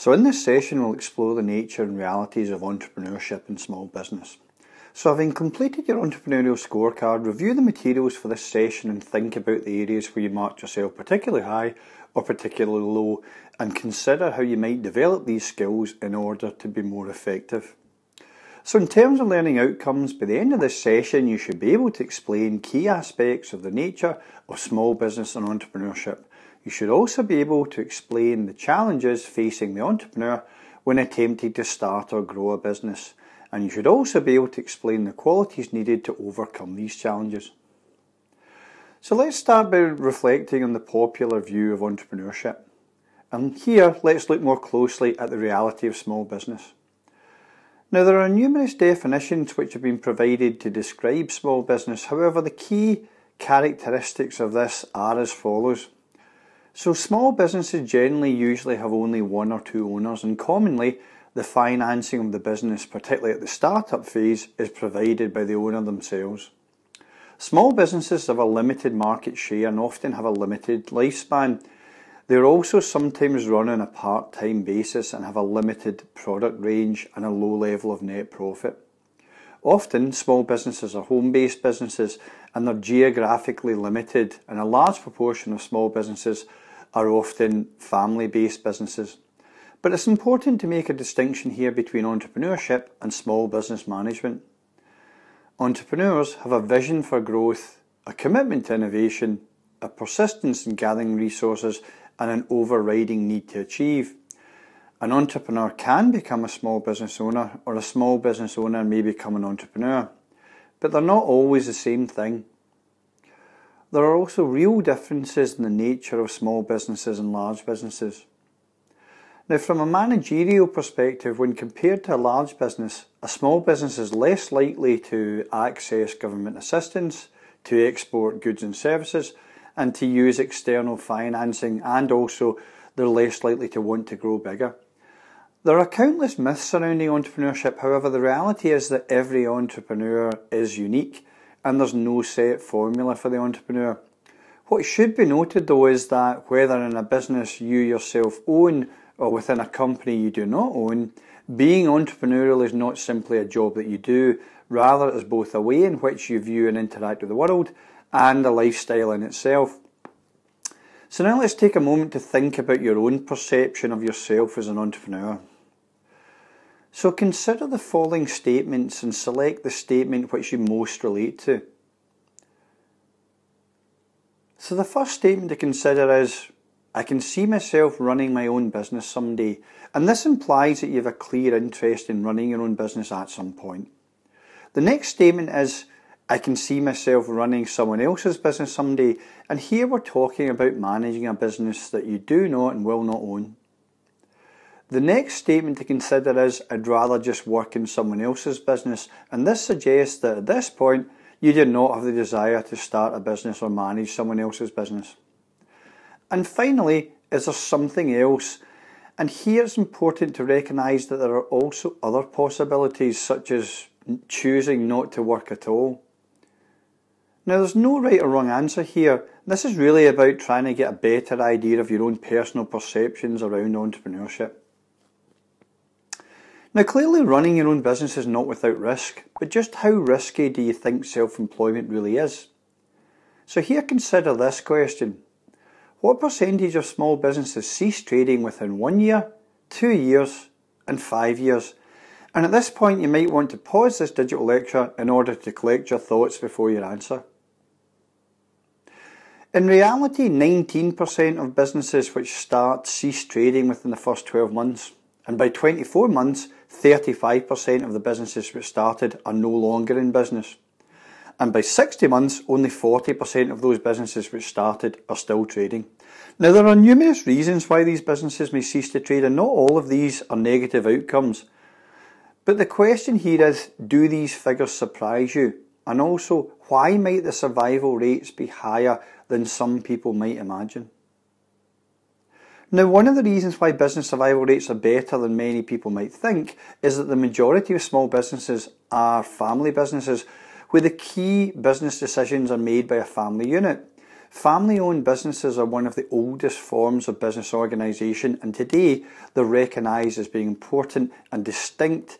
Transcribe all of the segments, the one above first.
So in this session we'll explore the nature and realities of entrepreneurship and small business. So having completed your entrepreneurial scorecard, review the materials for this session and think about the areas where you marked yourself particularly high or particularly low, and consider how you might develop these skills in order to be more effective. So in terms of learning outcomes, by the end of this session you should be able to explain key aspects of the nature of small business and entrepreneurship. You should also be able to explain the challenges facing the entrepreneur when attempting to start or grow a business. And you should also be able to explain the qualities needed to overcome these challenges. So let's start by reflecting on the popular view of entrepreneurship. And here let's look more closely at the reality of small business. Now there are numerous definitions which have been provided to describe small business. However, the key characteristics of this are as follows. So small businesses generally usually have only one or two owners, and commonly the financing of the business, particularly at the startup phase, is provided by the owner themselves. Small businesses have a limited market share and often have a limited lifespan. They are also sometimes run on a part-time basis and have a limited product range and a low level of net profit. Often small businesses are home-based businesses and they're geographically limited, and a large proportion of small businesses are often family-based businesses. But it's important to make a distinction here between entrepreneurship and small business management. Entrepreneurs have a vision for growth, a commitment to innovation, a persistence in gathering resources, and an overriding need to achieve. An entrepreneur can become a small business owner, or a small business owner may become an entrepreneur, but they're not always the same thing. There are also real differences in the nature of small businesses and large businesses. Now, from a managerial perspective, when compared to a large business, a small business is less likely to access government assistance, to export goods and services, and to use external financing, and also they're less likely to want to grow bigger. There are countless myths surrounding entrepreneurship. However, the reality is that every entrepreneur is unique and there's no set formula for the entrepreneur. What should be noted though is that whether in a business you yourself own or within a company you do not own, being entrepreneurial is not simply a job that you do, rather it is both a way in which you view and interact with the world and a lifestyle in itself. So now let's take a moment to think about your own perception of yourself as an entrepreneur. So consider the following statements and select the statement which you most relate to. So the first statement to consider is, I can see myself running my own business someday. And this implies that you have a clear interest in running your own business at some point. The next statement is, I can see myself running someone else's business someday. And here we're talking about managing a business that you do not and will not own. The next statement to consider is, I'd rather just work in someone else's business, and this suggests that at this point you do not have the desire to start a business or manage someone else's business. And finally, is there something else? And here it's important to recognise that there are also other possibilities, such as choosing not to work at all. Now there's no right or wrong answer here. This is really about trying to get a better idea of your own personal perceptions around entrepreneurship. Now clearly running your own business is not without risk, but just how risky do you think self-employment really is? So here consider this question. What percentage of small businesses cease trading within 1 year, 2 years and 5 years? And at this point you might want to pause this digital lecture in order to collect your thoughts before you answer. In reality, 19% of businesses which start cease trading within the first 12 months. And by 24 months, 35% of the businesses which started are no longer in business. And by 60 months, only 40% of those businesses which started are still trading. Now there are numerous reasons why these businesses may cease to trade, and not all of these are negative outcomes. But the question here is, do these figures surprise you? And also, why might the survival rates be higher than some people might imagine? Now, one of the reasons why business survival rates are better than many people might think is that the majority of small businesses are family businesses, where the key business decisions are made by a family unit. Family-owned businesses are one of the oldest forms of business organisation, and today they're recognised as being important and distinct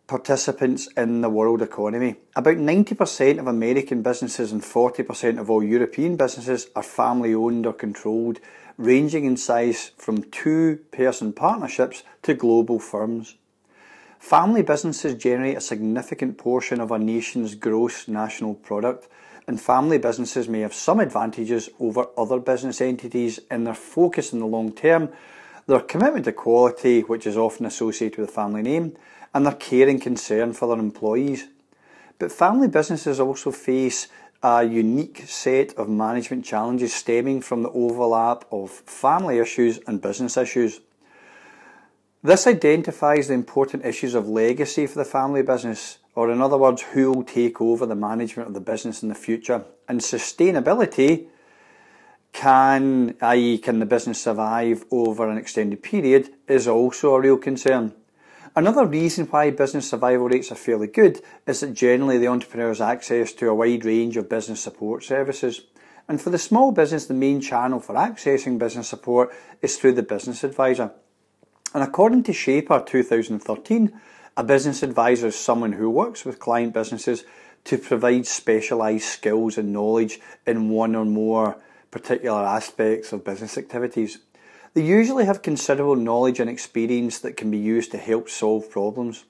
participants in the world economy. About 90% of American businesses and 40% of all European businesses are family-owned or controlled, ranging in size from two-person partnerships to global firms. Family businesses generate a significant portion of our nation's gross national product, and family businesses may have some advantages over other business entities in their focus in the long term, their commitment to quality, which is often associated with the family name, and their care and concern for their employees. But family businesses also face a unique set of management challenges stemming from the overlap of family issues and business issues. This identifies the important issues of legacy for the family business, or in other words, who will take over the management of the business in the future. And sustainability, i.e. can the business survive over an extended period, is also a real concern. Another reason why business survival rates are fairly good is that generally the entrepreneur has access to a wide range of business support services. And for the small business, the main channel for accessing business support is through the business advisor. And according to Shaper 2013, a business advisor is someone who works with client businesses to provide specialised skills and knowledge in one or more particular aspects of business activities. They usually have considerable knowledge and experience that can be used to help solve problems.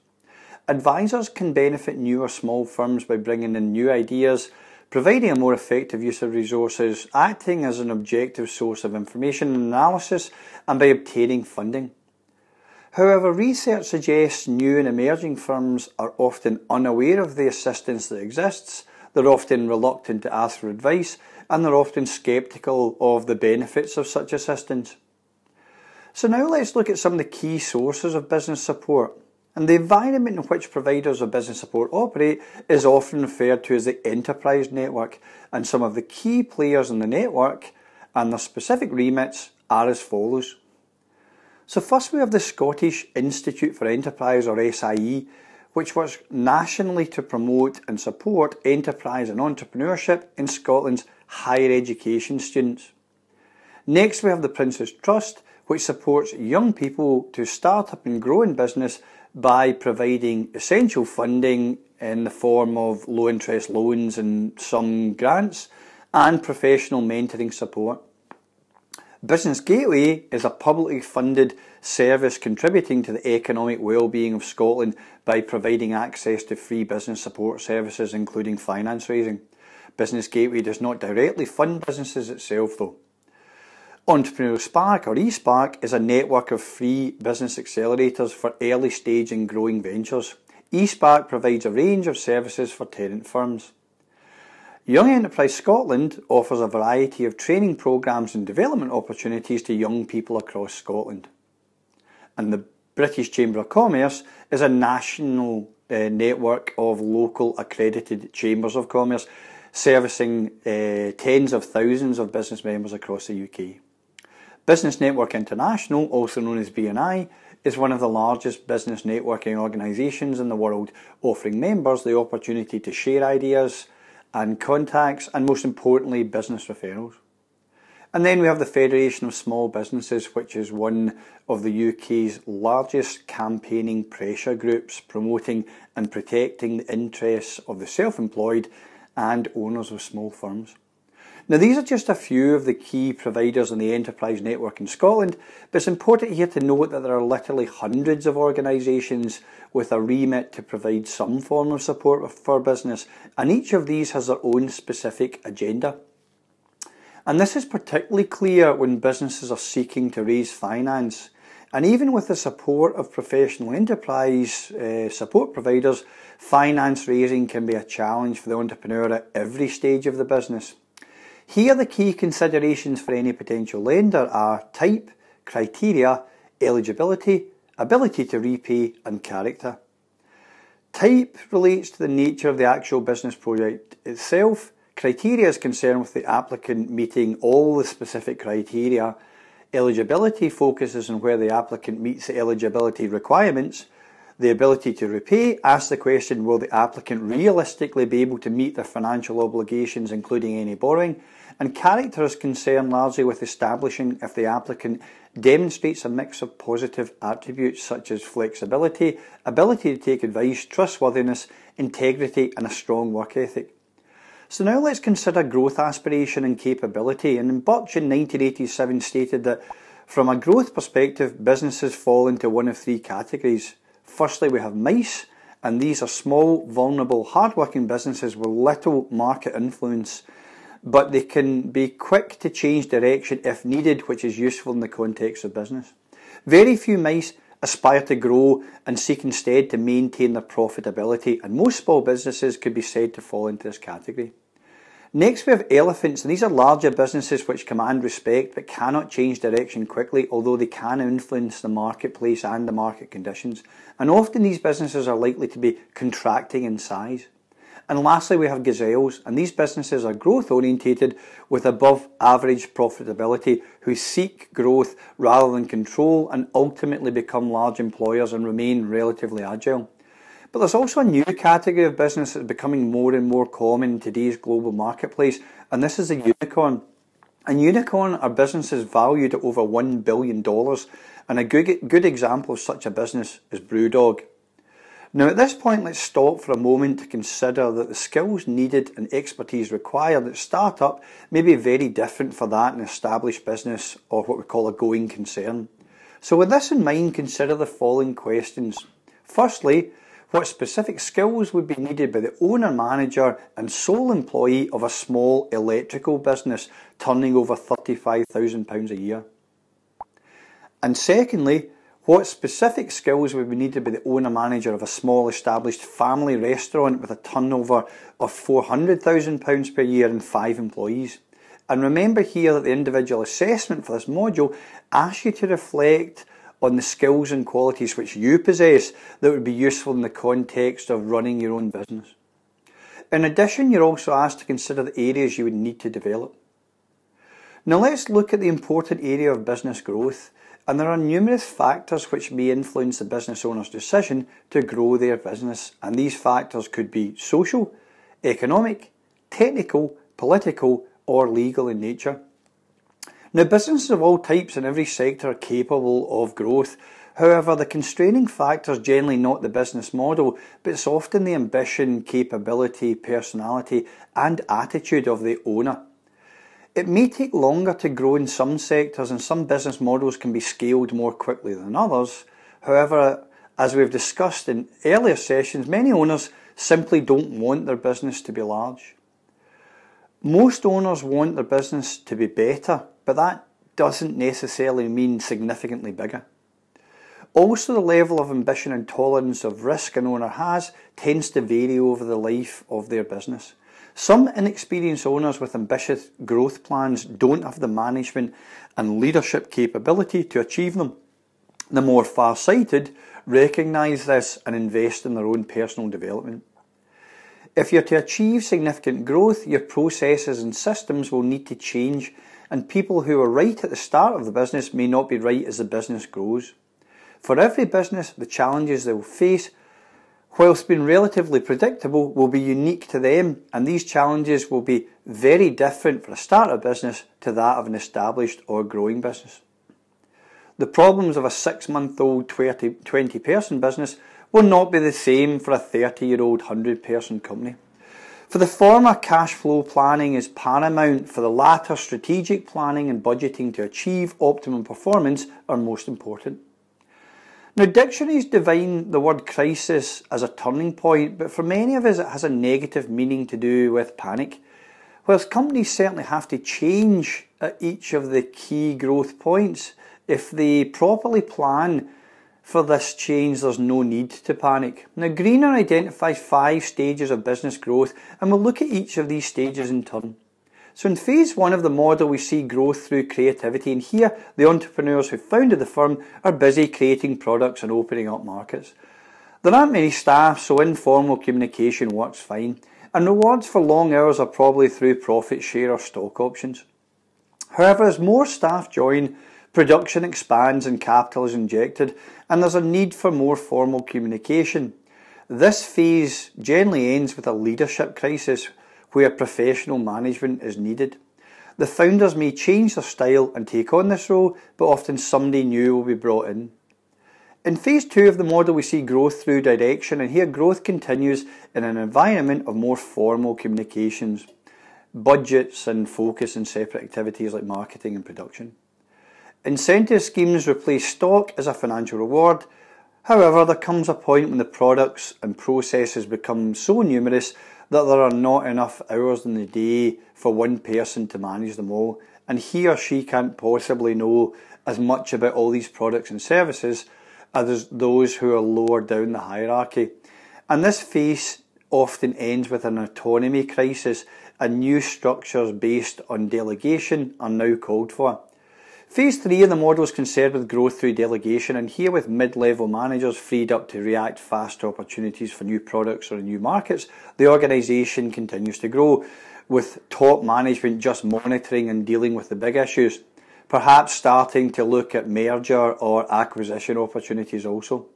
Advisors can benefit new or small firms by bringing in new ideas, providing a more effective use of resources, acting as an objective source of information and analysis, and by obtaining funding. However, research suggests new and emerging firms are often unaware of the assistance that exists, they're often reluctant to ask for advice, and they're often sceptical of the benefits of such assistance. So now let's look at some of the key sources of business support. And the environment in which providers of business support operate is often referred to as the enterprise network, and some of the key players in the network and their specific remits are as follows. So first we have the Scottish Institute for Enterprise, or SIE, which works nationally to promote and support enterprise and entrepreneurship in Scotland's higher education students. Next we have the Prince's Trust, which supports young people to start up and grow in business by providing essential funding in the form of low interest loans and some grants, and professional mentoring support. Business Gateway is a publicly funded service contributing to the economic well-being of Scotland by providing access to free business support services, including finance raising. Business Gateway does not directly fund businesses itself though. Entrepreneurial Spark, or eSpark, is a network of free business accelerators for early stage and growing ventures. eSpark provides a range of services for tenant firms. Young Enterprise Scotland offers a variety of training programmes and development opportunities to young people across Scotland. And the British Chamber of Commerce is a national network of local accredited chambers of commerce, servicing tens of thousands of business members across the UK. Business Network International, also known as BNI, is one of the largest business networking organisations in the world, offering members the opportunity to share ideas and contacts, and most importantly, business referrals. And then we have the Federation of Small Businesses, which is one of the UK's largest campaigning pressure groups, promoting and protecting the interests of the self-employed and owners of small firms. Now, these are just a few of the key providers in the enterprise network in Scotland, but it's important here to note that there are literally hundreds of organisations with a remit to provide some form of support for business, and each of these has their own specific agenda. And this is particularly clear when businesses are seeking to raise finance. And even with the support of professional enterprise support providers, finance raising can be a challenge for the entrepreneur at every stage of the business. Here the key considerations for any potential lender are type, criteria, eligibility, ability to repay and character. Type relates to the nature of the actual business project itself. Criteria is concerned with the applicant meeting all the specific criteria. Eligibility focuses on where the applicant meets the eligibility requirements. The ability to repay asks the question, will the applicant realistically be able to meet their financial obligations, including any borrowing? and character is concerned largely with establishing if the applicant demonstrates a mix of positive attributes such as flexibility, ability to take advice, trustworthiness, integrity and a strong work ethic. So now let's consider growth aspiration and capability. And Birch in 1987 stated that from a growth perspective, businesses fall into one of three categories. Firstly, we have mice, and these are small, vulnerable, hard-working businesses with little market influence, but they can be quick to change direction if needed, which is useful in the context of business. Very few mice aspire to grow and seek instead to maintain their profitability, and most small businesses could be said to fall into this category. Next we have elephants, and these are larger businesses which command respect but cannot change direction quickly, although they can influence the marketplace and the market conditions, and often these businesses are likely to be contracting in size. And lastly we have gazelles, and these businesses are growth orientated with above average profitability who seek growth rather than control and ultimately become large employers and remain relatively agile. But there's also a new category of business that's becoming more and more common in today's global marketplace, and this is a unicorn. A unicorn are businesses valued at over $1 billion, and a good example of such a business is Brewdog. Now at this point, let's stop for a moment to consider that the skills needed and expertise required at start-up may be very different for that in an established business or what we call a going concern. So with this in mind, consider the following questions. Firstly, what specific skills would be needed by the owner, manager and sole employee of a small electrical business turning over £35,000 a year? And secondly, what specific skills would be needed by the owner manager of a small established family restaurant with a turnover of £400,000 per year and 5 employees? And remember here that the individual assessment for this module asks you to reflect on the skills and qualities which you possess that would be useful in the context of running your own business. In addition, you're also asked to consider the areas you would need to develop. Now let's look at the important area of business growth, and there are numerous factors which may influence the business owner's decision to grow their business, and these factors could be social, economic, technical, political or legal in nature. Now businesses of all types in every sector are capable of growth. However, the constraining factor is generally not the business model, but it's often the ambition, capability, personality and attitude of the owner. It may take longer to grow in some sectors, and some business models can be scaled more quickly than others. However, as we've discussed in earlier sessions, many owners simply don't want their business to be large. Most owners want their business to be better, but that doesn't necessarily mean significantly bigger. Also, the level of ambition and tolerance of risk an owner has tends to vary over the life of their business. Some inexperienced owners with ambitious growth plans don't have the management and leadership capability to achieve them. The more far-sighted recognise this and invest in their own personal development. If you're to achieve significant growth, your processes and systems will need to change, and people who are right at the start of the business may not be right as the business grows. For every business, the challenges they will face, whilst being relatively predictable, will be unique to them, and these challenges will be very different for a startup business to that of an established or growing business. The problems of a 6-month-old 20-person business will not be the same for a 30-year-old 100-person company. For the former, cash flow planning is paramount. For the latter, strategic planning and budgeting to achieve optimum performance are most important. Now, dictionaries define the word crisis as a turning point, but for many of us it has a negative meaning to do with panic. Whilst companies certainly have to change at each of the key growth points, if they properly plan for this change, there's no need to panic. Now, Greener identifies 5 stages of business growth, and we'll look at each of these stages in turn. So in phase 1 of the model, we see growth through creativity, and here the entrepreneurs who founded the firm are busy creating products and opening up markets. There aren't many staff, so informal communication works fine, and rewards for long hours are probably through profit share or stock options. However, as more staff join, production expands and capital is injected, and there's a need for more formal communication. This phase generally ends with a leadership crisis where professional management is needed. The founders may change their style and take on this role, but often somebody new will be brought in. In phase 2 of the model, we see growth through direction, and here growth continues in an environment of more formal communications, budgets and focus in separate activities like marketing and production. Incentive schemes replace stock as a financial reward. However, there comes a point when the products and processes become so numerous that there are not enough hours in the day for one person to manage them all, and he or she can't possibly know as much about all these products and services as those who are lower down the hierarchy. And this phase often ends with an autonomy crisis, and new structures based on delegation are now called for. Phase 3 of the model is concerned with growth through delegation, and here with mid-level managers freed up to react fast to opportunities for new products or new markets, the organisation continues to grow, with top management just monitoring and dealing with the big issues, perhaps starting to look at merger or acquisition opportunities also.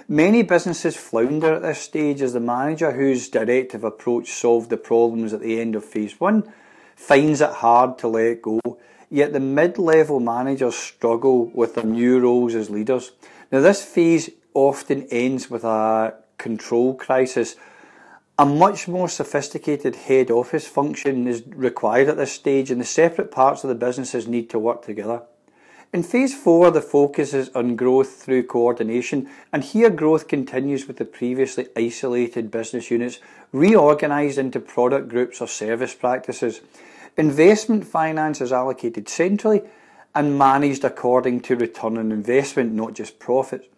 Many businesses flounder at this stage as the manager whose directive approach solved the problems at the end of phase 1 finds it hard to let go. Yet the mid-level managers struggle with their new roles as leaders. Now this phase often ends with a control crisis. A much more sophisticated head office function is required at this stage, and the separate parts of the businesses need to work together. In phase 4, the focus is on growth through coordination, and here growth continues with the previously isolated business units reorganised into product groups or service practices. Investment finance is allocated centrally and managed according to return on investment, not just profit.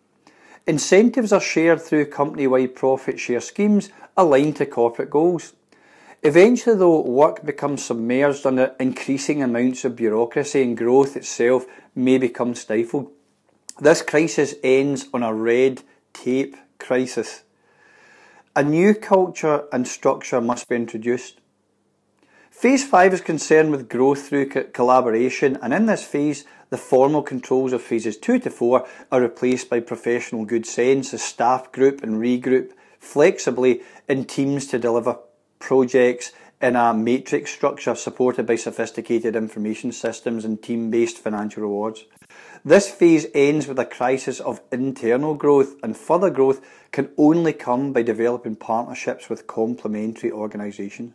Incentives are shared through company-wide profit share schemes aligned to corporate goals. Eventually, though, work becomes submerged under increasing amounts of bureaucracy, and growth itself may become stifled. This crisis ends on a red tape crisis. A new culture and structure must be introduced. Phase 5 is concerned with growth through collaboration, and in this phase, the formal controls of phases 2 to 4 are replaced by professional good sense as staff group and regroup flexibly in teams to deliver projects in a matrix structure supported by sophisticated information systems and team-based financial rewards. This phase ends with a crisis of internal growth, and further growth can only come by developing partnerships with complementary organisations.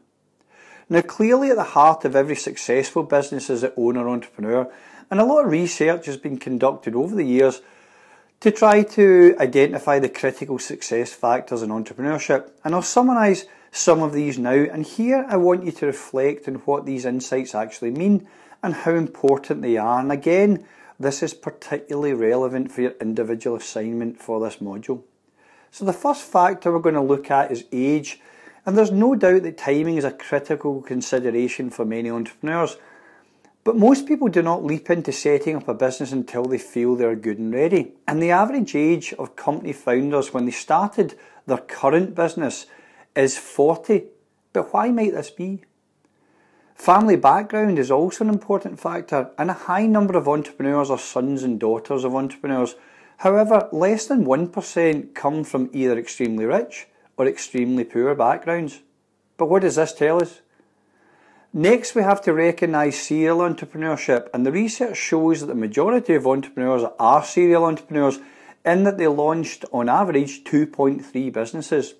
Now, clearly at the heart of every successful business is the owner-entrepreneur, and a lot of research has been conducted over the years to try to identify the critical success factors in entrepreneurship. And I'll summarise some of these now, and here I want you to reflect on what these insights actually mean and how important they are. And again, this is particularly relevant for your individual assignment for this module. So the first factor we're going to look at is age. And there's no doubt that timing is a critical consideration for many entrepreneurs. But most people do not leap into setting up a business until they feel they're good and ready. And the average age of company founders when they started their current business is 40. But why might this be? Family background is also an important factor, and a high number of entrepreneurs are sons and daughters of entrepreneurs. However, less than 1% come from either extremely rich or extremely poor backgrounds. But what does this tell us? Next, we have to recognise serial entrepreneurship, and the research shows that the majority of entrepreneurs are serial entrepreneurs in that they launched on average 2.3 businesses.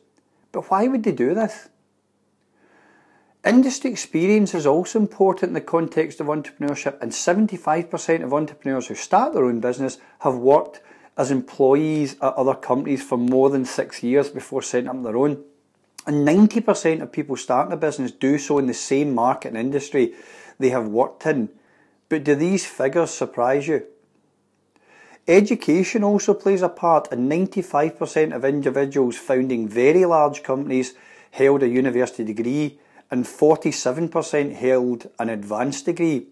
But why would they do this? Industry experience is also important in the context of entrepreneurship, and 75% of entrepreneurs who start their own business have worked as employees at other companies for more than 6 years before setting up their own. And 90% of people starting a business do so in the same market and industry they have worked in. But do these figures surprise you? Education also plays a part, and 95% of individuals founding very large companies held a university degree, and 47% held an advanced degree.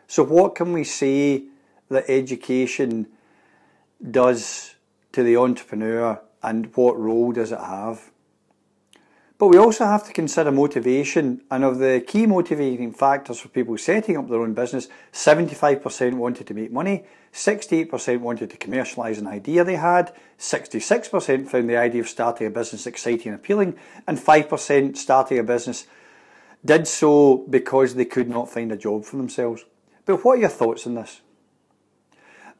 So what can we say that education does to the entrepreneur, and what role does it have? But we also have to consider motivation, and of the key motivating factors for people setting up their own business, 75% wanted to make money, 68% wanted to commercialise an idea they had, 66% found the idea of starting a business exciting and appealing, and 5% starting a business did so because they could not find a job for themselves. But what are your thoughts on this?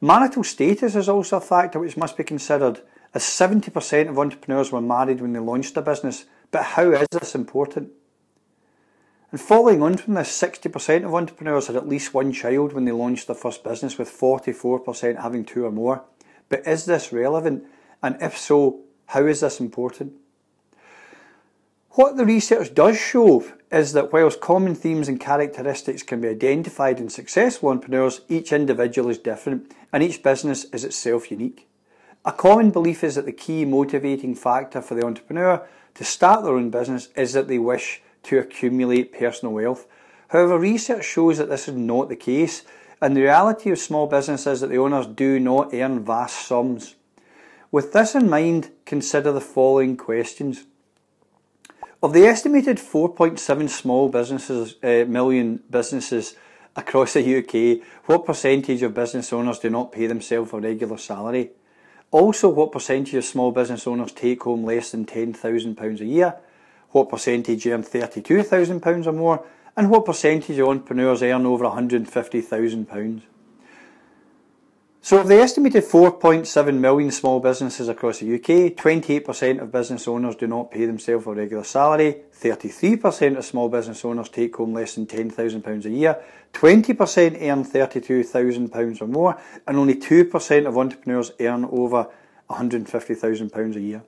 Marital status is also a factor which must be considered, as 70% of entrepreneurs were married when they launched a business. But how is this important? And following on from this, 60% of entrepreneurs had at least one child when they launched their first business, with 44% having 2 or more. But is this relevant? And if so, how is this important? What the research does show is that whilst common themes and characteristics can be identified in successful entrepreneurs, each individual is different and each business is itself unique. A common belief is that the key motivating factor for the entrepreneur to start their own business is that they wish to accumulate personal wealth. However, research shows that this is not the case, and the reality of small business is that the owners do not earn vast sums. With this in mind, consider the following questions. Of the estimated 4.7 million businesses across the UK, what percentage of business owners do not pay themselves a regular salary? Also, what percentage of small business owners take home less than £10,000 a year? What percentage earn £32,000 or more? And what percentage of entrepreneurs earn over £150,000? So of the estimated 4.7 million small businesses across the UK, 28% of business owners do not pay themselves a regular salary, 33% of small business owners take home less than £10,000 a year, 20% earn £32,000 or more, and only 2% of entrepreneurs earn over £150,000 a year.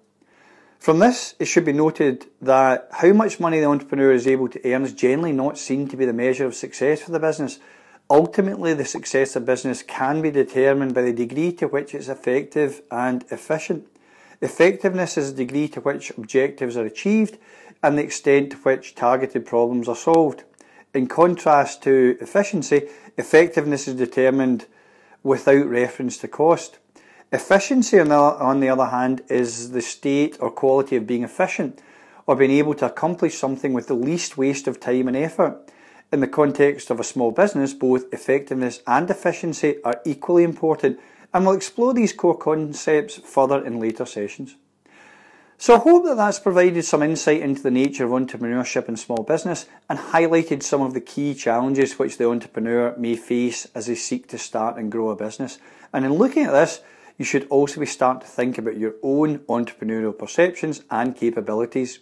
From this, it should be noted that how much money the entrepreneur is able to earn is generally not seen to be the measure of success for the business. Ultimately, the success of business can be determined by the degree to which it's effective and efficient. Effectiveness is the degree to which objectives are achieved and the extent to which targeted problems are solved. In contrast to efficiency, effectiveness is determined without reference to cost. Efficiency, on the other hand, is the state or quality of being efficient, or being able to accomplish something with the least waste of time and effort. In the context of a small business, both effectiveness and efficiency are equally important, and we'll explore these core concepts further in later sessions. So I hope that that's provided some insight into the nature of entrepreneurship and small business, and highlighted some of the key challenges which the entrepreneur may face as they seek to start and grow a business. And in looking at this, you should also be starting to think about your own entrepreneurial perceptions and capabilities.